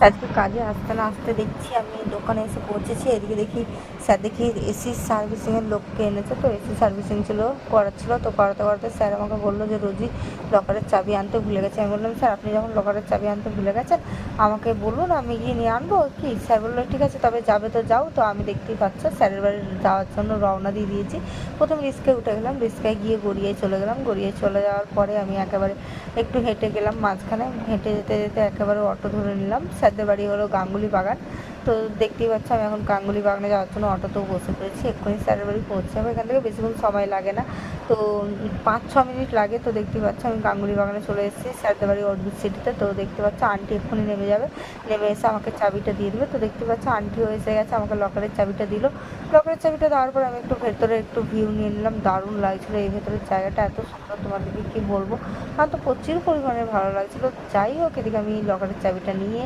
আজকে কাজে আসতে না আসতে দেখছি আমি দোকানে এসে পৌঁছেছি। এদিকে দেখি স্যার দেখি এসি সার্ভিসিংয়ের লোককে এনেছে, তো এসি সার্ভিসিং করাচ্ছিল। তো করাতে করাতে স্যার আমাকে বললো যে রোজই লকারের চাবি আনতে ভুলে গেছে। আমি বললাম স্যার আপনি যখন লকারের চাবি আনতে ভুলে গেছেন আমাকে বলুন, আমি গিয়ে নিয়ে আনবো কি। স্যার বললো ঠিক আছে তবে যাবে তো যাও। তো আমি দেখতেই পাচ্ছ স্যারের বাড়ি যাওয়ার জন্য রওনা দিয়ে দিয়েছি। প্রথম রিস্কায় উঠে গেলাম, রিস্কায় গিয়ে গড়িয়ায় চলে গেলাম। গড়িয়ায় চলে যাওয়ার পরে আমি একেবারে একটু হেঁটে গেলাম মাঝখানে। হেঁটে যেতে যেতে একেবারে অটো ধরে নিলাম। স্যারদের বাড়ি হলো গাঙ্গুলি বাগান। তো দেখতেই পাচ্ছ আমি এখন গাঙ্গুলি বাগানে যাওয়ার জন্য অটোতেও বসে পড়েছি। এক্ষুনি স্যারের বাড়ি পৌঁছে যাবো। এখান থেকে বেশিক্ষণ সময় লাগে না, তো 5-6 মিনিট লাগে। তো দেখতেই পাচ্ছ আমি গাঙ্গুলি বাগানে চলে এসেছি, স্যারদের বাড়ি অর্জুন সিটিতে। তো দেখতে পাচ্ছ আন্টি এক্ষুনি নেমে যাবে, নেমে এসে আমাকে চাবিটা দিয়ে দেবে। তো দেখতে পাচ্ছ আন্টিও এসে গেছে, আমাকে লকারের চাবিটা দিল। লকারের চাবিটা দেওয়ার পর আমি একটু ভেতরে একটু ভিউ নিয়ে নিলাম। দারুণ লাগছিলো এই ভেতরের জায়গাটা, এত সুন্দর তোমাদেরকে কী বলবো। আমার তো প্রচুর পরিমাণে ভালো লাগছিলো। যাই হোক, এদিকে আমি লকারের চাবিটা নিয়ে